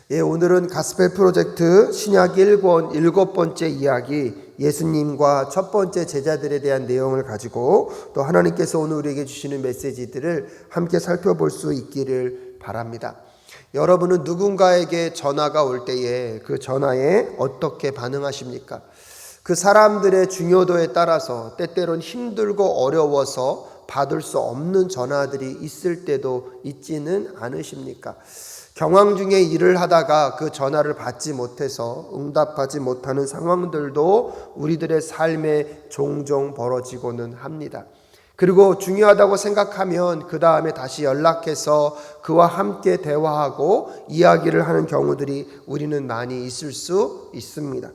오늘은 가스펠 프로젝트 신약 1권 7번째 이야기, 예수님과 첫 번째 제자들에 대한 내용을 가지고 또 하나님께서 오늘 우리에게 주시는 메시지들을 함께 살펴볼 수 있기를 바랍니다. 여러분은 누군가에게 전화가 올 때에 그 전화에 어떻게 반응하십니까? 그 사람들의 중요도에 따라서 때때론 힘들고 어려워서 받을 수 없는 전화들이 있을 때도 있지는 않으십니까? 경황 중에 일을 하다가 그 전화를 받지 못해서 응답하지 못하는 상황들도 우리들의 삶에 종종 벌어지고는 합니다. 그리고 중요하다고 생각하면 그 다음에 다시 연락해서 그와 함께 대화하고 이야기를 하는 경우들이 우리는 많이 있을 수 있습니다.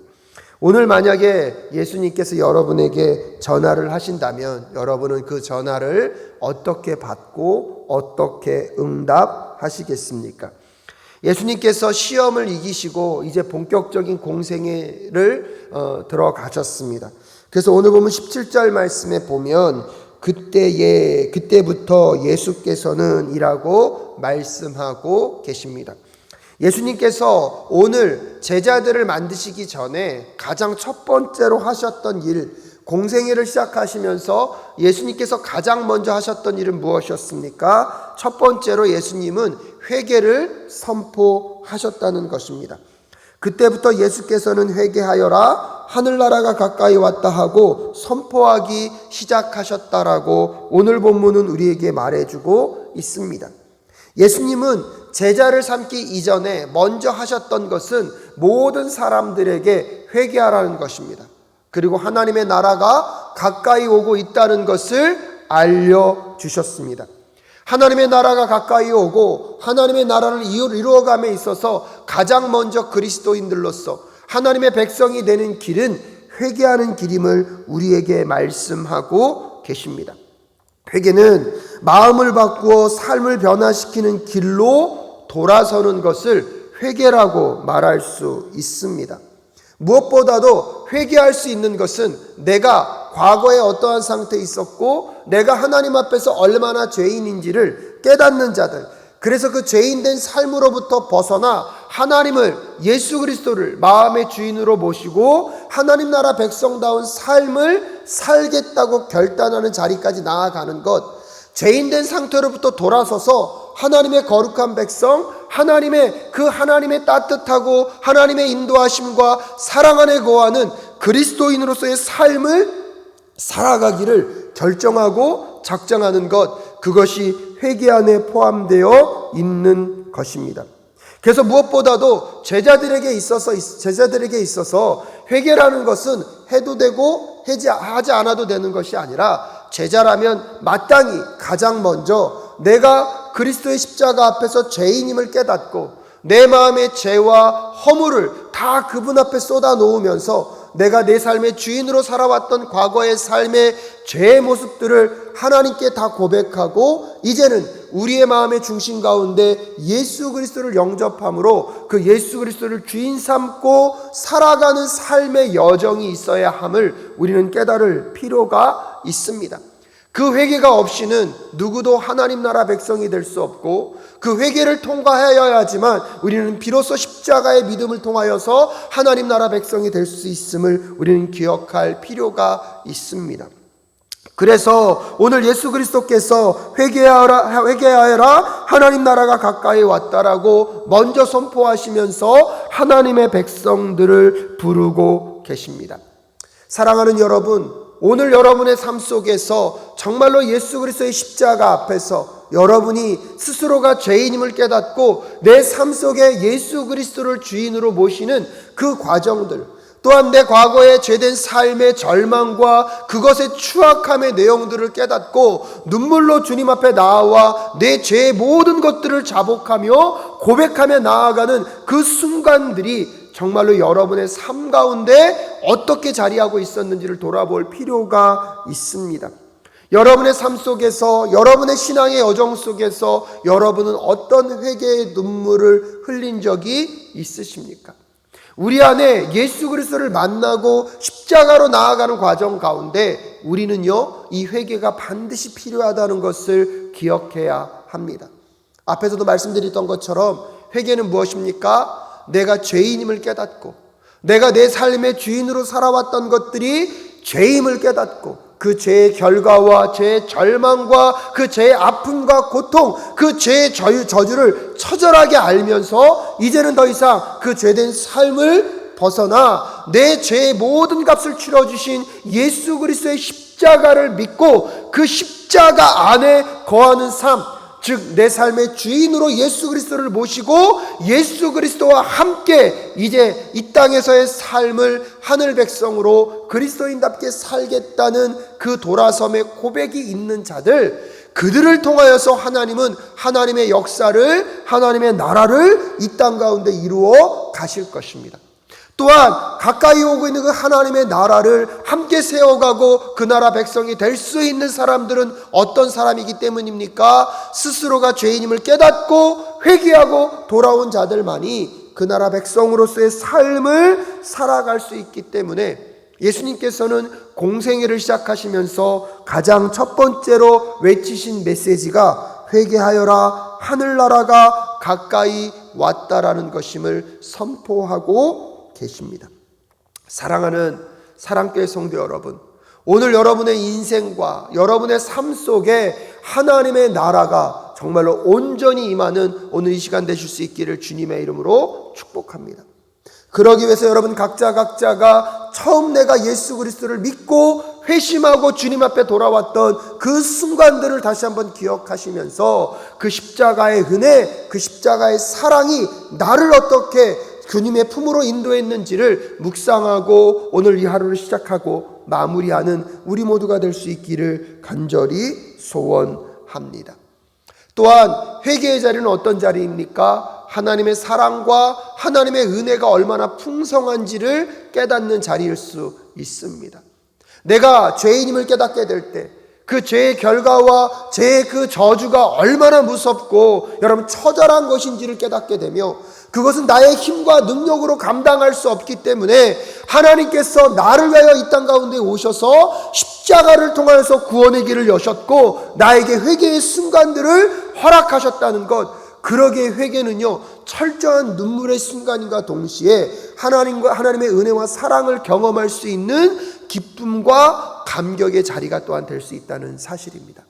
오늘 만약에 예수님께서 여러분에게 전화를 하신다면 여러분은 그 전화를 어떻게 받고 어떻게 응답하시겠습니까? 예수님께서 시험을 이기시고 이제 본격적인 공생애를 들어가셨습니다. 그래서 오늘 보면 17절 말씀에 보면 그때부터 예수께서는 이라고 말씀하고 계십니다. 예수님께서 오늘 제자들을 만드시기 전에 가장 첫 번째로 하셨던 일, 공생애를 시작하시면서 예수님께서 가장 먼저 하셨던 일은 무엇이었습니까? 첫 번째로 예수님은 회개를 선포하셨다는 것입니다. 그때부터 예수께서는 회개하여라, 하늘나라가 가까이 왔다 하고 선포하기 시작하셨다라고 오늘 본문은 우리에게 말해주고 있습니다. 예수님은 제자를 삼기 이전에 먼저 하셨던 것은 모든 사람들에게 회개하라는 것입니다. 그리고 하나님의 나라가 가까이 오고 있다는 것을 알려주셨습니다. 하나님의 나라가 가까이 오고 하나님의 나라를 이루어감에 있어서 가장 먼저 그리스도인들로서 하나님의 백성이 되는 길은 회개하는 길임을 우리에게 말씀하고 계십니다. 회개는 마음을 바꾸어 삶을 변화시키는 길로 돌아서는 것을 회개라고 말할 수 있습니다. 무엇보다도 회개할 수 있는 것은 내가 과거에 어떠한 상태에 있었고 내가 하나님 앞에서 얼마나 죄인인지를 깨닫는 자들, 그래서 그 죄인된 삶으로부터 벗어나 하나님을, 예수 그리스도를 마음의 주인으로 모시고 하나님 나라 백성다운 삶을 살겠다고 결단하는 자리까지 나아가는 것, 죄인된 상태로부터 돌아서서 하나님의 거룩한 백성, 하나님의 따뜻하고 하나님의 인도하심과 사랑 안에 거하는 그리스도인으로서의 삶을 살아가기를 결정하고 작정하는 것, 그것이 회개 안에 포함되어 있는 것입니다. 그래서 무엇보다도 제자들에게 있어서 회개라는 것은 해도 되고 하지 않아도 되는 것이 아니라, 제자라면 마땅히 가장 먼저 내가 그리스도의 십자가 앞에서 죄인임을 깨닫고 내 마음의 죄와 허물을 다 그분 앞에 쏟아 놓으면서 내가 내 삶의 주인으로 살아왔던 과거의 삶의 죄의 모습들을 하나님께 다 고백하고 이제는 우리의 마음의 중심 가운데 예수 그리스도를 영접함으로 그 예수 그리스도를 주인 삼고 살아가는 삶의 여정이 있어야 함을 우리는 깨달을 필요가 있습니다. 그 회개가 없이는 누구도 하나님 나라 백성이 될 수 없고, 그 회개를 통과하여야지만 우리는 비로소 십자가의 믿음을 통하여서 하나님 나라 백성이 될 수 있음을 우리는 기억할 필요가 있습니다. 그래서 오늘 예수 그리스도께서 회개하여라, 하나님 나라가 가까이 왔다라고 먼저 선포하시면서 하나님의 백성들을 부르고 계십니다. 사랑하는 여러분, 오늘 여러분의 삶 속에서 정말로 예수 그리스도의 십자가 앞에서 여러분이 스스로가 죄인임을 깨닫고 내 삶 속에 예수 그리스도를 주인으로 모시는 그 과정들, 또한 내 과거의 죄된 삶의 절망과 그것의 추악함의 내용들을 깨닫고 눈물로 주님 앞에 나와 내 죄의 모든 것들을 자복하며 고백하며 나아가는 그 순간들이 정말로 여러분의 삶 가운데 어떻게 자리하고 있었는지를 돌아볼 필요가 있습니다. 여러분의 삶 속에서, 여러분의 신앙의 여정 속에서 여러분은 어떤 회개의 눈물을 흘린 적이 있으십니까? 우리 안에 예수 그리스도를 만나고 십자가로 나아가는 과정 가운데 우리는요, 이 회개가 반드시 필요하다는 것을 기억해야 합니다. 앞에서도 말씀드렸던 것처럼 회개는 무엇입니까? 내가 죄인임을 깨닫고 내가 내 삶의 주인으로 살아왔던 것들이 죄임을 깨닫고 그 죄의 결과와 죄의 절망과 그 죄의 아픔과 고통, 그 죄의 저주를 처절하게 알면서 이제는 더 이상 그 죄된 삶을 벗어나 내 죄의 모든 값을 치러주신 예수 그리스도의 십자가를 믿고 그 십자가 안에 거하는 삶, 즉 내 삶의 주인으로 예수 그리스도를 모시고 예수 그리스도와 함께 이제 이 땅에서의 삶을 하늘 백성으로 그리스도인답게 살겠다는 그 돌아섬의 고백이 있는 자들, 그들을 통하여서 하나님은 하나님의 역사를, 하나님의 나라를 이 땅 가운데 이루어 가실 것입니다. 또한 가까이 오고 있는 그 하나님의 나라를 함께 세워가고 그 나라 백성이 될 수 있는 사람들은 어떤 사람이기 때문입니까? 스스로가 죄인임을 깨닫고 회개하고 돌아온 자들만이 그 나라 백성으로서의 삶을 살아갈 수 있기 때문에 예수님께서는 공생애를 시작하시면서 가장 첫 번째로 외치신 메시지가 회개하여라, 하늘나라가 가까이 왔다라는 것임을 선포하고 계십니다. 사랑하는 사랑교회 성도 여러분, 오늘 여러분의 인생과 여러분의 삶 속에 하나님의 나라가 정말로 온전히 임하는 오늘 이 시간 되실 수 있기를 주님의 이름으로 축복합니다. 그러기 위해서 여러분 각자가 처음 내가 예수 그리스도를 믿고 회심하고 주님 앞에 돌아왔던 그 순간들을 다시 한번 기억하시면서 그 십자가의 은혜, 그 십자가의 사랑이 나를 어떻게 주님의 품으로 인도했는지를 묵상하고 오늘 이 하루를 시작하고 마무리하는 우리 모두가 될 수 있기를 간절히 소원합니다. 또한 회개의 자리는 어떤 자리입니까? 하나님의 사랑과 하나님의 은혜가 얼마나 풍성한지를 깨닫는 자리일 수 있습니다. 내가 죄인임을 깨닫게 될 때 그 죄의 결과와 죄의 그 저주가 얼마나 무섭고 여러분 처절한 것인지를 깨닫게 되며 그것은 나의 힘과 능력으로 감당할 수 없기 때문에 하나님께서 나를 위하여 이 땅 가운데 오셔서 십자가를 통하여서 구원의 길을 여셨고 나에게 회개의 순간들을 허락하셨다는 것, 그러기에 회개는요 철저한 눈물의 순간과 동시에 하나님의 은혜와 사랑을 경험할 수 있는 기쁨과 감격의 자리가 또한 될 수 있다는 사실입니다.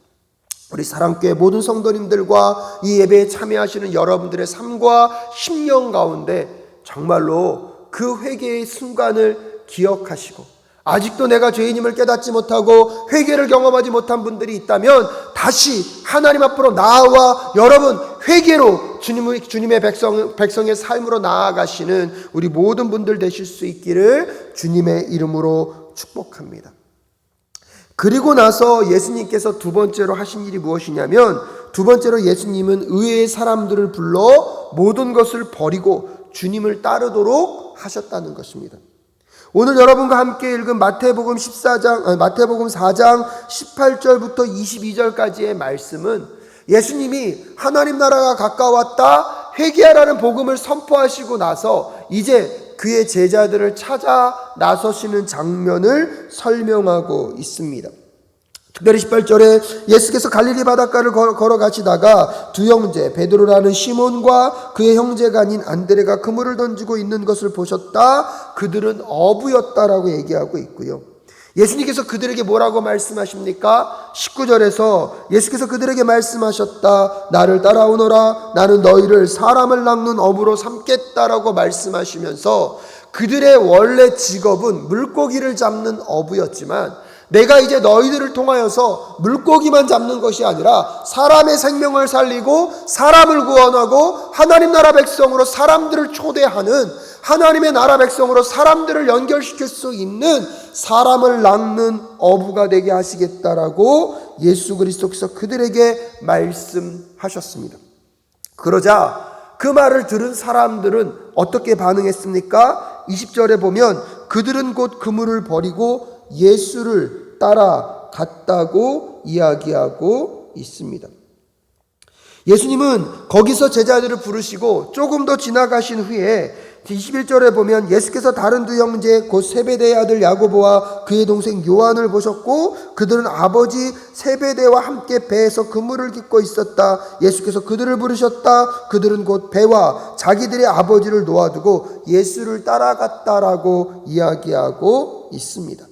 우리 사랑교회 모든 성도님들과 이 예배에 참여하시는 여러분들의 삶과 심령 가운데 정말로 그 회개의 순간을 기억하시고 아직도 내가 죄인임을 깨닫지 못하고 회개를 경험하지 못한 분들이 있다면 다시 하나님 앞으로 나아와 여러분 회개로 주님의 백성의 삶으로 나아가시는 우리 모든 분들 되실 수 있기를 주님의 이름으로 축복합니다. 그리고 나서 예수님께서 두 번째로 하신 일이 무엇이냐면 두 번째로 예수님은 의외의 사람들을 불러 모든 것을 버리고 주님을 따르도록 하셨다는 것입니다. 오늘 여러분과 함께 읽은 마태복음 4장 18절부터 22절까지의 말씀은 예수님이 하나님 나라가 가까웠다 회개하라는 복음을 선포하시고 나서 이제 그의 제자들을 찾아 나서시는 장면을 설명하고 있습니다. 특별히 18절에 예수께서 갈릴리 바닷가를 걸어가시다가 두 형제 베드로라는 시몬과 그의 형제가 아닌 안드레가 그물을 던지고 있는 것을 보셨다. 그들은 어부였다라고 얘기하고 있고요. 예수님께서 그들에게 뭐라고 말씀하십니까? 19절에서 예수께서 그들에게 말씀하셨다. 나를 따라오너라. 나는 너희를 사람을 낚는 어부로 삼겠다라고 말씀하시면서 그들의 원래 직업은 물고기를 잡는 어부였지만 내가 이제 너희들을 통하여서 물고기만 잡는 것이 아니라 사람의 생명을 살리고 사람을 구원하고 하나님 나라 백성으로 사람들을 초대하는 하나님의 나라 백성으로 사람들을 연결시킬 수 있는 사람을 낚는 어부가 되게 하시겠다라고 예수 그리스도께서 그들에게 말씀하셨습니다. 그러자 그 말을 들은 사람들은 어떻게 반응했습니까? 20절에 보면 그들은 곧 그물을 버리고 예수를 따라갔다고 이야기하고 있습니다. 예수님은 거기서 제자들을 부르시고 조금 더 지나가신 후에 21절에 보면 예수께서 다른 두 형제 곧 세베대의 아들 야고보와 그의 동생 요한을 보셨고 그들은 아버지 세베대와 함께 배에서 그물을 깃고 있었다. 예수께서 그들을 부르셨다. 그들은 곧 배와 자기들의 아버지를 놓아두고 예수를 따라갔다라고 이야기하고 있습니다.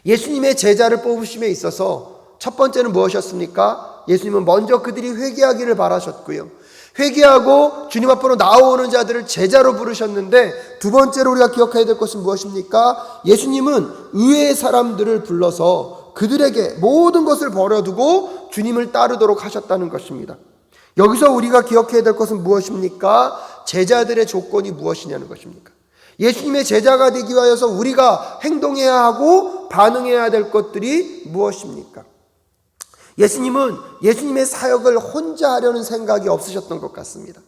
예수님의 제자를 뽑으심에 있어서 첫 번째는 무엇이었습니까? 예수님은 먼저 그들이 회개하기를 바라셨고요. 회개하고 주님 앞으로 나오는 자들을 제자로 부르셨는데, 두 번째로 우리가 기억해야 될 것은 무엇입니까? 예수님은 의외의 사람들을 불러서 그들에게 모든 것을 버려두고 주님을 따르도록 하셨다는 것입니다. 여기서 우리가 기억해야 될 것은 무엇입니까? 제자들의 조건이 무엇이냐는 것입니까? 예수님의 제자가 되기 위하여서 우리가 행동해야 하고 반응해야 될 것들이 무엇입니까? 예수님은 예수님의 사역을 혼자 하려는 생각이 없으셨던 것 같습니다.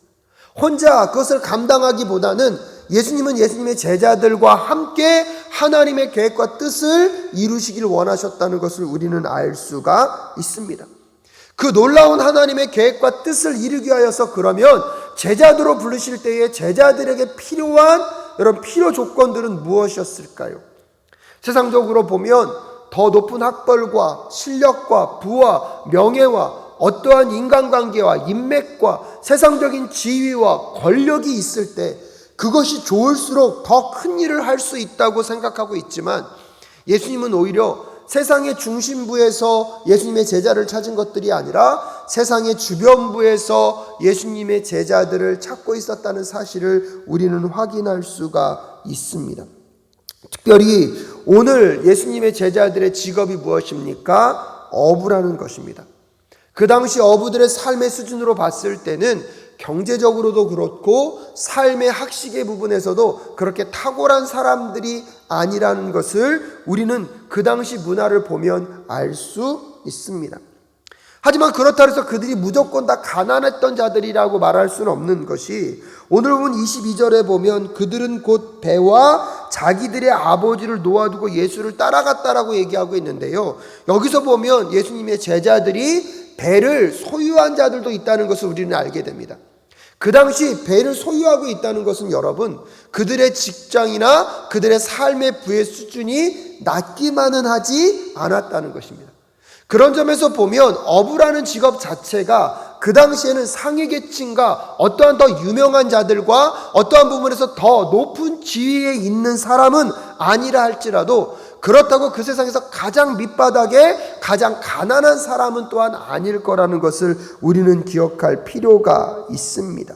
혼자 그것을 감당하기보다는 예수님은 예수님의 제자들과 함께 하나님의 계획과 뜻을 이루시길 원하셨다는 것을 우리는 알 수가 있습니다. 그 놀라운 하나님의 계획과 뜻을 이루기 위하여서 그러면 제자들로 부르실 때에 제자들에게 필요한 이런 필요 조건들은 무엇이었을까요? 세상적으로 보면 더 높은 학벌과 실력과 부와 명예와 어떠한 인간관계와 인맥과 세상적인 지위와 권력이 있을 때 그것이 좋을수록 더 큰 일을 할 수 있다고 생각하고 있지만, 예수님은 오히려 세상의 중심부에서 예수님의 제자를 찾은 것들이 아니라 세상의 주변부에서 예수님의 제자들을 찾고 있었다는 사실을 우리는 확인할 수가 있습니다. 특별히 오늘 예수님의 제자들의 직업이 무엇입니까? 어부라는 것입니다. 그 당시 어부들의 삶의 수준으로 봤을 때는 경제적으로도 그렇고 삶의 학식의 부분에서도 그렇게 탁월한 사람들이 아니라는 것을 우리는 그 당시 문화를 보면 알 수 있습니다. 하지만 그렇다 해서 그들이 무조건 다 가난했던 자들이라고 말할 수는 없는 것이, 오늘 보면 22절에 보면 그들은 곧 배와 자기들의 아버지를 놓아두고 예수를 따라갔다라고 얘기하고 있는데요, 여기서 보면 예수님의 제자들이 배를 소유한 자들도 있다는 것을 우리는 알게 됩니다. 그 당시 배를 소유하고 있다는 것은 여러분, 그들의 직장이나 그들의 삶의 부의 수준이 낮기만은 하지 않았다는 것입니다. 그런 점에서 보면 어부라는 직업 자체가 그 당시에는 상위 계층과 어떠한 더 유명한 자들과 어떠한 부분에서 더 높은 지위에 있는 사람은 아니라 할지라도, 그렇다고 그 세상에서 가장 밑바닥에 가장 가난한 사람은 또한 아닐 거라는 것을 우리는 기억할 필요가 있습니다.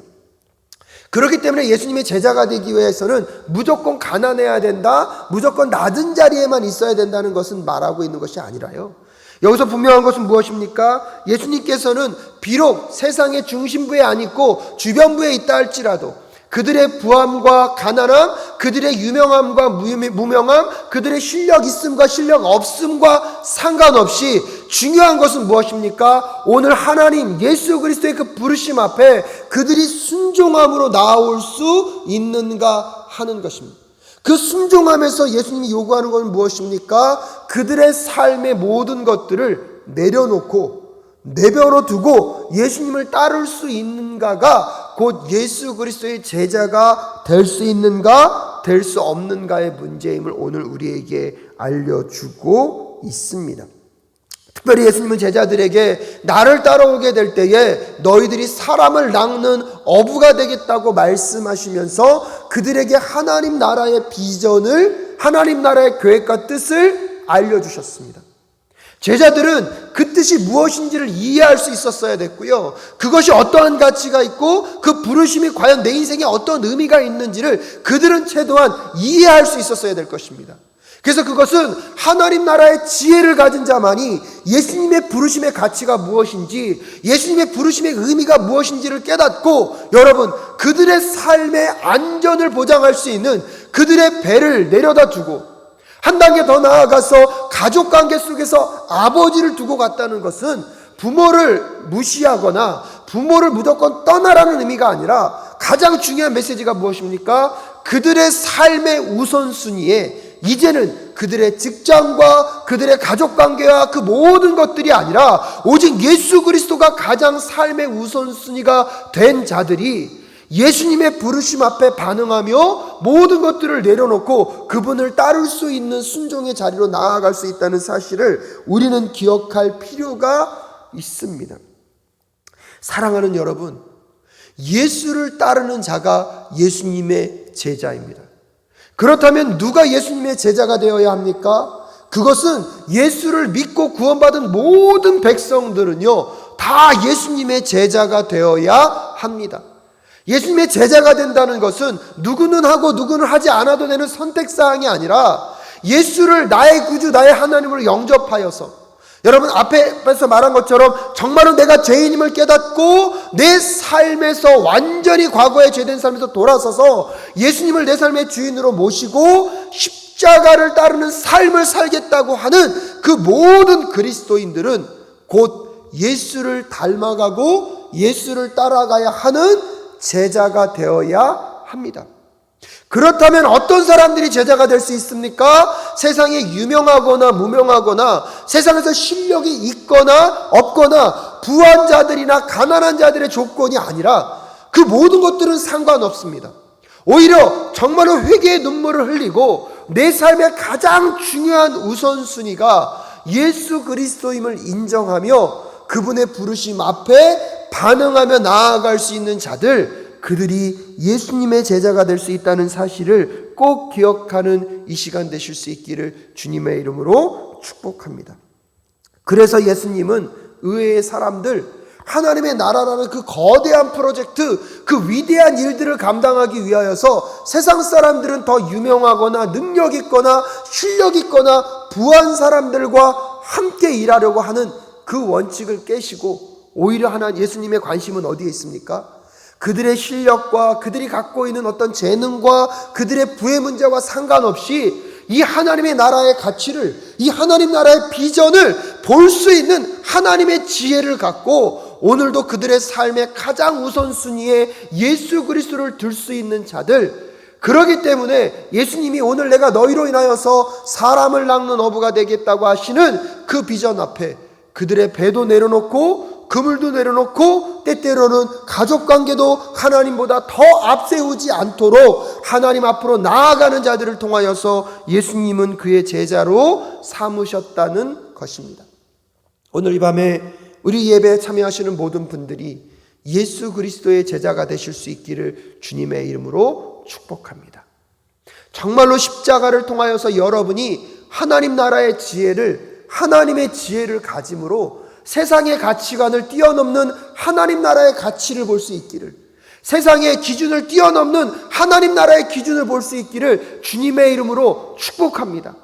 그렇기 때문에 예수님의 제자가 되기 위해서는 무조건 가난해야 된다, 무조건 낮은 자리에만 있어야 된다는 것은 말하고 있는 것이 아니라요, 여기서 분명한 것은 무엇입니까? 예수님께서는 비록 세상의 중심부에 안 있고 주변부에 있다 할지라도 그들의 부함과 가난함, 그들의 유명함과 무명함, 그들의 실력 있음과 실력 없음과 상관없이 중요한 것은 무엇입니까? 오늘 하나님 예수 그리스도의 그 부르심 앞에 그들이 순종함으로 나올 수 있는가 하는 것입니다. 그 순종함에서 예수님이 요구하는 것은 무엇입니까? 그들의 삶의 모든 것들을 내려놓고 내버려 두고 예수님을 따를 수 있는가가 곧 예수 그리스도의 제자가 될 수 있는가 될 수 없는가의 문제임을 오늘 우리에게 알려주고 있습니다. 특별히 예수님은 제자들에게 나를 따라오게 될 때에 너희들이 사람을 낚는 어부가 되겠다고 말씀하시면서 그들에게 하나님 나라의 비전을, 하나님 나라의 계획과 뜻을 알려주셨습니다. 제자들은 그 뜻이 무엇인지를 이해할 수 있었어야 됐고요, 그것이 어떠한 가치가 있고 그 부르심이 과연 내 인생에 어떤 의미가 있는지를 그들은 최소한 이해할 수 있었어야 될 것입니다. 그래서 그것은 하나님 나라의 지혜를 가진 자만이 예수님의 부르심의 가치가 무엇인지, 예수님의 부르심의 의미가 무엇인지를 깨닫고, 여러분 그들의 삶의 안전을 보장할 수 있는 그들의 배를 내려다 두고 한 단계 더 나아가서 가족관계 속에서 아버지를 두고 갔다는 것은 부모를 무시하거나 부모를 무조건 떠나라는 의미가 아니라 가장 중요한 메시지가 무엇입니까? 그들의 삶의 우선순위에 이제는 그들의 직장과 그들의 가족관계와 그 모든 것들이 아니라 오직 예수 그리스도가 가장 삶의 우선순위가 된 자들이 예수님의 부르심 앞에 반응하며 모든 것들을 내려놓고 그분을 따를 수 있는 순종의 자리로 나아갈 수 있다는 사실을 우리는 기억할 필요가 있습니다. 사랑하는 여러분, 예수를 따르는 자가 예수님의 제자입니다. 그렇다면 누가 예수님의 제자가 되어야 합니까? 그것은 예수를 믿고 구원받은 모든 백성들은요, 다 예수님의 제자가 되어야 합니다. 예수님의 제자가 된다는 것은 누구는 하고 누구는 하지 않아도 되는 선택사항이 아니라 예수를 나의 구주, 나의 하나님으로 영접하여서, 여러분 앞에서 말한 것처럼 정말로 내가 죄인임을 깨닫고 내 삶에서 완전히 과거의 죄된 삶에서 돌아서서 예수님을 내 삶의 주인으로 모시고 십자가를 따르는 삶을 살겠다고 하는 그 모든 그리스도인들은 곧 예수를 닮아가고 예수를 따라가야 하는 제자가 되어야 합니다. 그렇다면 어떤 사람들이 제자가 될 수 있습니까? 세상에 유명하거나 무명하거나 세상에서 실력이 있거나 없거나 부한 자들이나 가난한 자들의 조건이 아니라 그 모든 것들은 상관없습니다. 오히려 정말로 회개의 눈물을 흘리고 내 삶의 가장 중요한 우선순위가 예수 그리스도임을 인정하며 그분의 부르심 앞에 반응하며 나아갈 수 있는 자들, 그들이 예수님의 제자가 될 수 있다는 사실을 꼭 기억하는 이 시간 되실 수 있기를 주님의 이름으로 축복합니다. 그래서 예수님은 의외의 사람들, 하나님의 나라라는 그 거대한 프로젝트, 그 위대한 일들을 감당하기 위하여서 세상 사람들은 더 유명하거나 능력 있거나 실력 있거나 부한 사람들과 함께 일하려고 하는 그 원칙을 깨시고 오히려 예수님의 관심은 어디에 있습니까? 그들의 실력과 그들이 갖고 있는 어떤 재능과 그들의 부의 문제와 상관없이 이 하나님의 나라의 가치를, 이 하나님 나라의 비전을 볼 수 있는 하나님의 지혜를 갖고 오늘도 그들의 삶의 가장 우선순위에 예수 그리스도를 둘 수 있는 자들, 그러기 때문에 예수님이 오늘 내가 너희로 인하여서 사람을 낚는 어부가 되겠다고 하시는 그 비전 앞에 그들의 배도 내려놓고 그물도 내려놓고 때때로는 가족관계도 하나님보다 더 앞세우지 않도록 하나님 앞으로 나아가는 자들을 통하여서 예수님은 그의 제자로 삼으셨다는 것입니다. 오늘 이 밤에 우리 예배에 참여하시는 모든 분들이 예수 그리스도의 제자가 되실 수 있기를 주님의 이름으로 축복합니다. 정말로 십자가를 통하여서 여러분이 하나님 나라의 지혜를, 하나님의 지혜를 가짐으로 세상의 가치관을 뛰어넘는 하나님 나라의 가치를 볼 수 있기를, 세상의 기준을 뛰어넘는 하나님 나라의 기준을 볼 수 있기를 주님의 이름으로 축복합니다.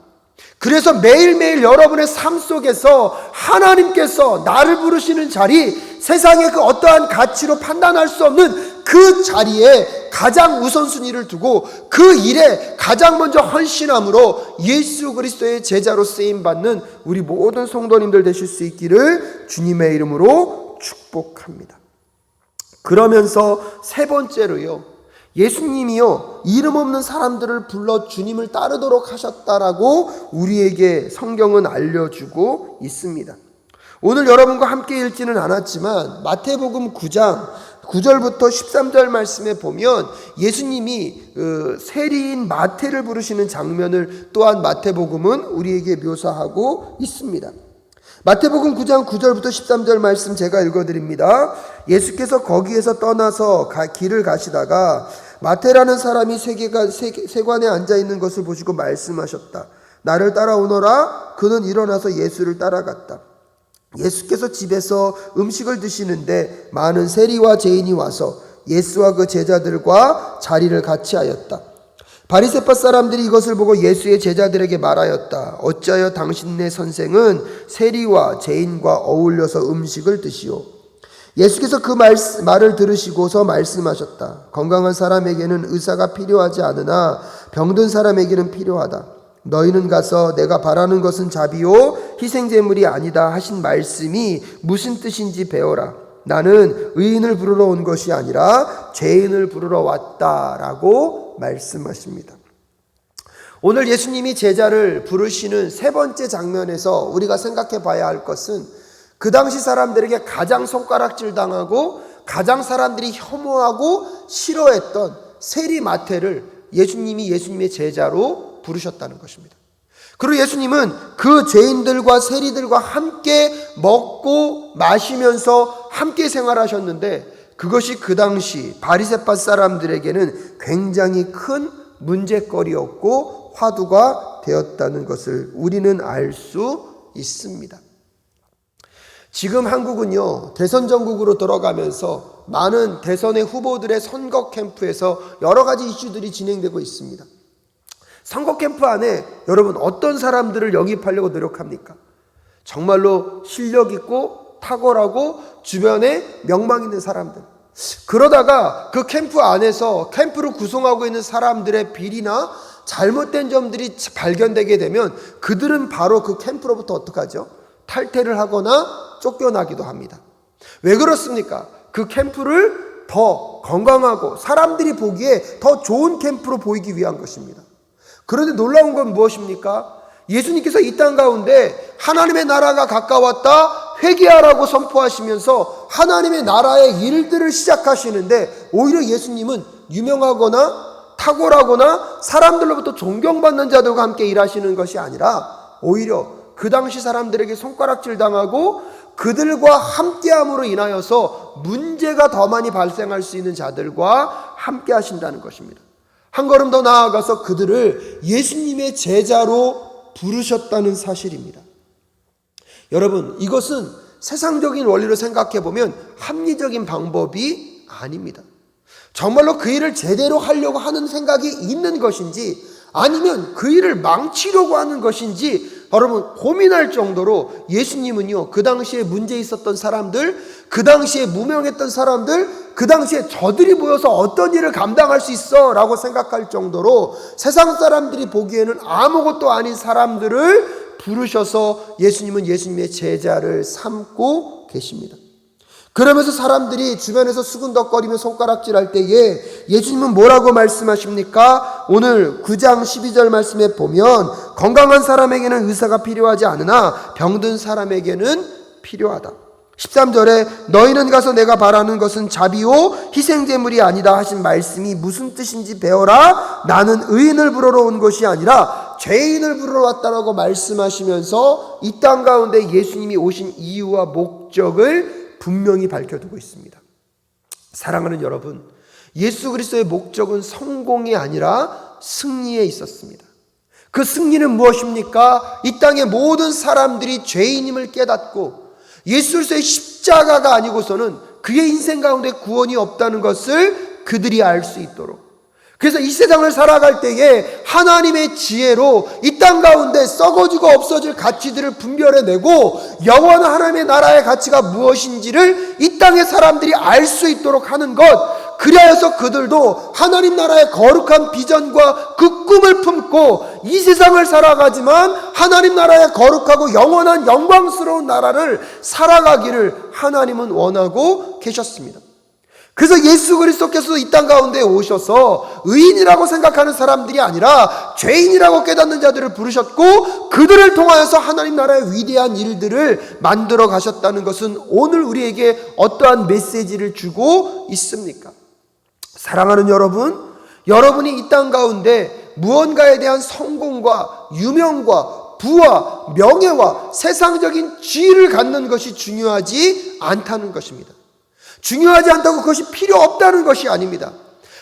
그래서 매일매일 여러분의 삶 속에서 하나님께서 나를 부르시는 자리, 세상의 그 어떠한 가치로 판단할 수 없는 그 자리에 가장 우선순위를 두고 그 일에 가장 먼저 헌신함으로 예수 그리스도의 제자로 쓰임받는 우리 모든 성도님들 되실 수 있기를 주님의 이름으로 축복합니다. 그러면서 세 번째로요, 예수님이요 이름 없는 사람들을 불러 주님을 따르도록 하셨다라고 우리에게 성경은 알려주고 있습니다. 오늘 여러분과 함께 읽지는 않았지만 마태복음 9장 9절부터 13절 말씀에 보면 예수님이 세리인 마태를 부르시는 장면을 또한 마태복음은 우리에게 묘사하고 있습니다. 마태복음 9장 9절부터 13절 말씀 제가 읽어드립니다. 예수께서 거기에서 떠나서 길을 가시다가 마태라는 사람이 세관에 앉아있는 것을 보시고 말씀하셨다. 나를 따라오너라. 그는 일어나서 예수를 따라갔다. 예수께서 집에서 음식을 드시는데 많은 세리와 죄인이 와서 예수와 그 제자들과 자리를 같이 하였다. 바리새파 사람들이 이것을 보고 예수의 제자들에게 말하였다. 어찌하여 당신네 선생은 세리와 죄인과 어울려서 음식을 드시오? 예수께서 그 말을 들으시고서 말씀하셨다. 건강한 사람에게는 의사가 필요하지 않으나 병든 사람에게는 필요하다. 너희는 가서 내가 바라는 것은 자비요 희생제물이 아니다 하신 말씀이 무슨 뜻인지 배워라. 나는 의인을 부르러 온 것이 아니라 죄인을 부르러 왔다라고 말씀하십니다. 오늘 예수님이 제자를 부르시는 세 번째 장면에서 우리가 생각해 봐야 할 것은 그 당시 사람들에게 가장 손가락질 당하고 가장 사람들이 혐오하고 싫어했던 세리 마태를 예수님이 예수님의 제자로 부르셨다는 것입니다. 그리고 예수님은 그 죄인들과 세리들과 함께 먹고 마시면서 함께 생활하셨는데, 그것이 그 당시 바리새파 사람들에게는 굉장히 큰 문제거리였고 화두가 되었다는 것을 우리는 알 수 있습니다. 지금 한국은요, 대선 전국으로 들어가면서 많은 대선의 후보들의 선거 캠프에서 여러 가지 이슈들이 진행되고 있습니다. 선거 캠프 안에 여러분 어떤 사람들을 영입하려고 노력합니까? 정말로 실력 있고 탁월하고 주변에 명망 있는 사람들. 그러다가 그 캠프 안에서 캠프를 구성하고 있는 사람들의 비리나 잘못된 점들이 발견되게 되면 그들은 바로 그 캠프로부터 어떡하죠? 탈퇴를 하거나 쫓겨나기도 합니다. 왜 그렇습니까? 그 캠프를 더 건강하고 사람들이 보기에 더 좋은 캠프로 보이기 위한 것입니다. 그런데 놀라운 건 무엇입니까? 예수님께서 이 땅 가운데 하나님의 나라가 가까웠다 회개하라고 선포하시면서 하나님의 나라의 일들을 시작하시는데, 오히려 예수님은 유명하거나 탁월하거나 사람들로부터 존경받는 자들과 함께 일하시는 것이 아니라 오히려 그 당시 사람들에게 손가락질 당하고 그들과 함께함으로 인하여서 문제가 더 많이 발생할 수 있는 자들과 함께 하신다는 것입니다. 한 걸음 더 나아가서 그들을 예수님의 제자로 부르셨다는 사실입니다. 여러분, 이것은 세상적인 원리로 생각해 보면 합리적인 방법이 아닙니다. 정말로 그 일을 제대로 하려고 하는 생각이 있는 것인지 아니면 그 일을 망치려고 하는 것인지 여러분 고민할 정도로 예수님은요, 그 당시에 문제 있었던 사람들, 그 당시에 무명했던 사람들, 그 당시에 저들이 모여서 어떤 일을 감당할 수 있어 라고 생각할 정도로 세상 사람들이 보기에는 아무것도 아닌 사람들을 부르셔서 예수님은 예수님의 제자를 삼고 계십니다. 그러면서 사람들이 주변에서 수군덕거리며 손가락질할 때에 예수님은 뭐라고 말씀하십니까? 오늘 9장 12절 말씀에 보면 건강한 사람에게는 의사가 필요하지 않으나 병든 사람에게는 필요하다. 13절에 너희는 가서 내가 바라는 것은 자비요 희생제물이 아니다 하신 말씀이 무슨 뜻인지 배워라. 나는 의인을 부르러 온 것이 아니라 죄인을 부르러 왔다라고 말씀하시면서 이 땅 가운데 예수님이 오신 이유와 목적을 분명히 밝혀두고 있습니다. 사랑하는 여러분, 예수 그리스도의 목적은 성공이 아니라 승리에 있었습니다. 그 승리는 무엇입니까? 이 땅의 모든 사람들이 죄인임을 깨닫고 예수 그리스도의 십자가가 아니고서는 그의 인생 가운데 구원이 없다는 것을 그들이 알 수 있도록, 그래서 이 세상을 살아갈 때에 하나님의 지혜로 이 땅 가운데 썩어지고 없어질 가치들을 분별해내고 영원한 하나님의 나라의 가치가 무엇인지를 이 땅의 사람들이 알 수 있도록 하는 것, 그리하여서 그들도 하나님 나라의 거룩한 비전과 그 꿈을 품고 이 세상을 살아가지만 하나님 나라의 거룩하고 영원한 영광스러운 나라를 살아가기를 하나님은 원하고 계셨습니다. 그래서 예수 그리스도께서 이 땅 가운데 오셔서 의인이라고 생각하는 사람들이 아니라 죄인이라고 깨닫는 자들을 부르셨고 그들을 통하여서 하나님 나라의 위대한 일들을 만들어 가셨다는 것은 오늘 우리에게 어떠한 메시지를 주고 있습니까? 사랑하는 여러분, 여러분이 이 땅 가운데 무언가에 대한 성공과 유명과 부와 명예와 세상적인 지위를 갖는 것이 중요하지 않다는 것입니다. 중요하지 않다고 그것이 필요 없다는 것이 아닙니다.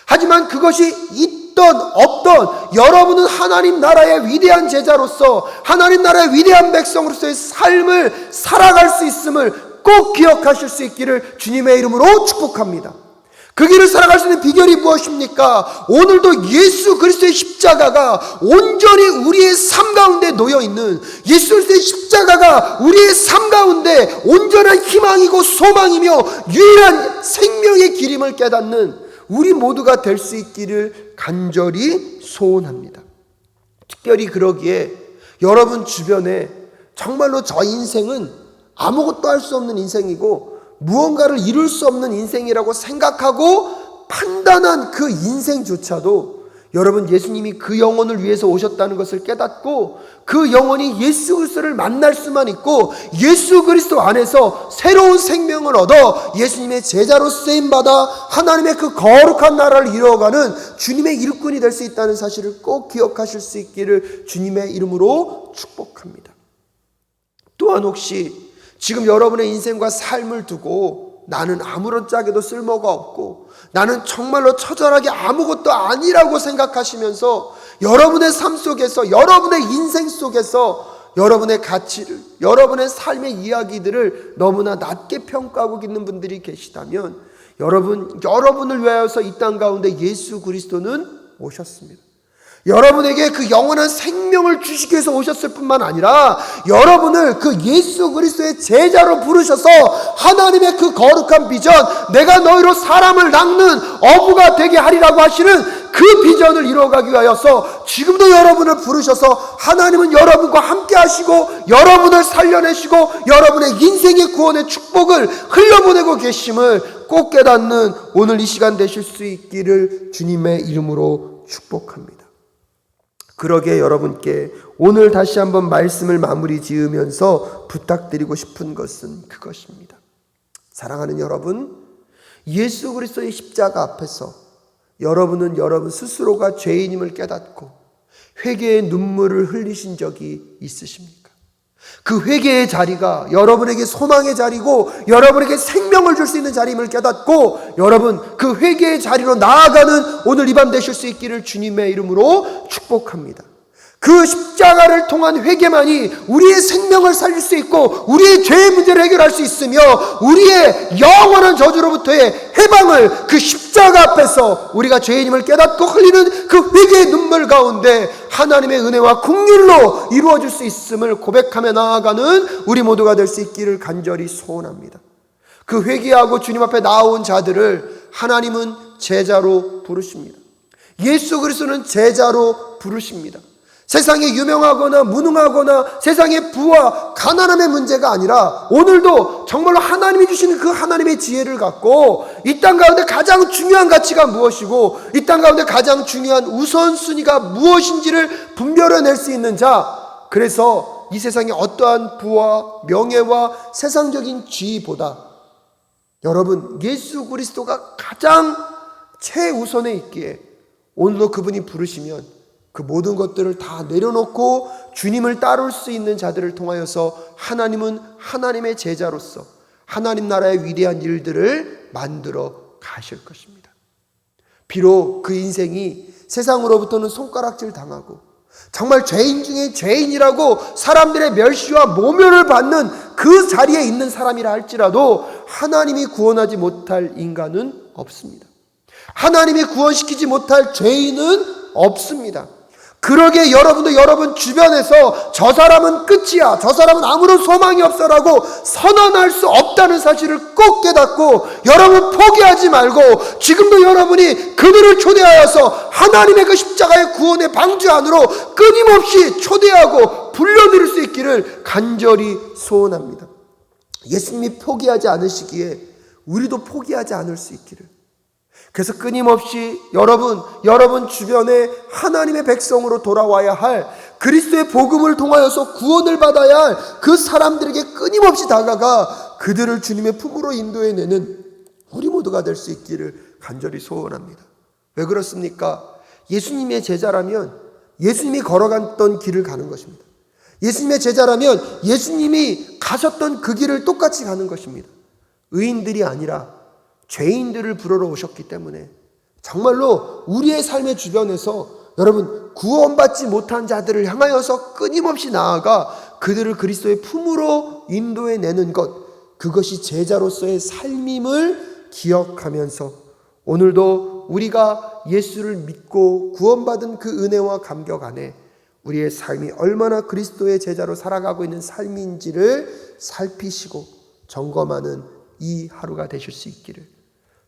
하지만 그것이 있던 없던 여러분은 하나님 나라의 위대한 제자로서 하나님 나라의 위대한 백성으로서의 삶을 살아갈 수 있음을 꼭 기억하실 수 있기를 주님의 이름으로 축복합니다. 그 길을 살아갈 수 있는 비결이 무엇입니까? 오늘도 예수 그리스도의 십자가가 온전히 우리의 삶 가운데 놓여있는, 예수 그리스도의 십자가가 우리의 삶 가운데 온전한 희망이고 소망이며 유일한 생명의 길임을 깨닫는 우리 모두가 될 수 있기를 간절히 소원합니다. 특별히 그러기에 여러분 주변에 정말로 저 인생은 아무것도 할 수 없는 인생이고 무언가를 이룰 수 없는 인생이라고 생각하고 판단한 그 인생조차도 여러분, 예수님이 그 영혼을 위해서 오셨다는 것을 깨닫고 그 영혼이 예수 그리스도를 만날 수만 있고 예수 그리스도 안에서 새로운 생명을 얻어 예수님의 제자로 쓰임받아 하나님의 그 거룩한 나라를 이루어가는 주님의 일꾼이 될 수 있다는 사실을 꼭 기억하실 수 있기를 주님의 이름으로 축복합니다. 또한 혹시 지금 여러분의 인생과 삶을 두고 나는 아무런 짝에도 쓸모가 없고 나는 정말로 처절하게 아무것도 아니라고 생각하시면서 여러분의 삶 속에서, 여러분의 인생 속에서 여러분의 가치를, 여러분의 삶의 이야기들을 너무나 낮게 평가하고 있는 분들이 계시다면 여러분을 위하여서 이 땅 가운데 예수 그리스도는 오셨습니다. 여러분에게 그 영원한 생명을 주시기 위해서 오셨을 뿐만 아니라 여러분을 그 예수 그리스도의 제자로 부르셔서 하나님의 그 거룩한 비전, 내가 너희로 사람을 낚는 어부가 되게 하리라고 하시는 그 비전을 이루어가기 위하여서 지금도 여러분을 부르셔서 하나님은 여러분과 함께 하시고 여러분을 살려내시고 여러분의 인생의 구원의 축복을 흘려보내고 계심을 꼭 깨닫는 오늘 이 시간 되실 수 있기를 주님의 이름으로 축복합니다. 그러기에 여러분께 오늘 다시 한번 말씀을 마무리 지으면서 부탁드리고 싶은 것은 그것입니다. 사랑하는 여러분, 예수 그리스도의 십자가 앞에서 여러분은 여러분 스스로가 죄인임을 깨닫고 회개의 눈물을 흘리신 적이 있으십니까? 그 회개의 자리가 여러분에게 소망의 자리고 여러분에게 생명을 줄 수 있는 자리임을 깨닫고 여러분 그 회개의 자리로 나아가는 오늘 이 밤 되실 수 있기를 주님의 이름으로 축복합니다. 그 십자가를 통한 회개만이 우리의 생명을 살릴 수 있고 우리의 죄의 문제를 해결할 수 있으며 우리의 영원한 저주로부터의 해방을 그 십자가 앞에서 우리가 죄인임을 깨닫고 흘리는 그 회개의 눈물 가운데 하나님의 은혜와 긍휼로 이루어질 수 있음을 고백하며 나아가는 우리 모두가 될 수 있기를 간절히 소원합니다. 그 회개하고 주님 앞에 나온 자들을 하나님은 제자로 부르십니다. 예수 그리스도는 제자로 부르십니다. 세상에 유명하거나 무능하거나 세상의 부와 가난함의 문제가 아니라 오늘도 정말로 하나님이 주시는 그 하나님의 지혜를 갖고 이 땅 가운데 가장 중요한 가치가 무엇이고 이 땅 가운데 가장 중요한 우선순위가 무엇인지를 분별해낼 수 있는 자, 그래서 이 세상에 어떠한 부와 명예와 세상적인 지위보다 여러분 예수 그리스도가 가장 최우선에 있기에 오늘도 그분이 부르시면 그 모든 것들을 다 내려놓고 주님을 따를 수 있는 자들을 통하여서 하나님은 하나님의 제자로서 하나님 나라의 위대한 일들을 만들어 가실 것입니다. 비록 그 인생이 세상으로부터는 손가락질 당하고 정말 죄인 중에 죄인이라고 사람들의 멸시와 모멸을 받는 그 자리에 있는 사람이라 할지라도 하나님이 구원하지 못할 인간은 없습니다. 하나님이 구원시키지 못할 죄인은 없습니다. 그러기에 여러분도 여러분 주변에서 저 사람은 끝이야, 저 사람은 아무런 소망이 없어라고 선언할 수 없다는 사실을 꼭 깨닫고 여러분 포기하지 말고 지금도 여러분이 그들을 초대하여서 하나님의 그 십자가의 구원의 방주 안으로 끊임없이 초대하고 불러들일 수 있기를 간절히 소원합니다. 예수님이 포기하지 않으시기에 우리도 포기하지 않을 수 있기를. 그래서 끊임없이 여러분 주변에 하나님의 백성으로 돌아와야 할 그리스도의 복음을 통하여서 구원을 받아야 할 그 사람들에게 끊임없이 다가가 그들을 주님의 품으로 인도해내는 우리 모두가 될 수 있기를 간절히 소원합니다. 왜 그렇습니까? 예수님의 제자라면 예수님이 걸어갔던 길을 가는 것입니다. 예수님의 제자라면 예수님이 가셨던 그 길을 똑같이 가는 것입니다. 의인들이 아니라 죄인들을 부르러 오셨기 때문에 정말로 우리의 삶의 주변에서 여러분 구원받지 못한 자들을 향하여서 끊임없이 나아가 그들을 그리스도의 품으로 인도해내는 것, 그것이 제자로서의 삶임을 기억하면서 오늘도 우리가 예수를 믿고 구원받은 그 은혜와 감격 안에 우리의 삶이 얼마나 그리스도의 제자로 살아가고 있는 삶인지를 살피시고 점검하는 이 하루가 되실 수 있기를,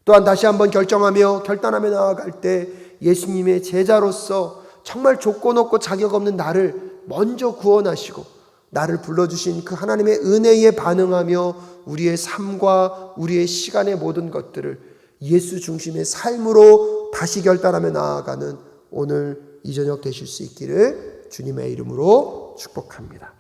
또한 다시 한번 결정하며 결단하며 나아갈 때 예수님의 제자로서 정말 조건 없고 자격 없는 나를 먼저 구원하시고 나를 불러주신 그 하나님의 은혜에 반응하며 우리의 삶과 우리의 시간의 모든 것들을 예수 중심의 삶으로 다시 결단하며 나아가는 오늘 이 저녁 되실 수 있기를 주님의 이름으로 축복합니다.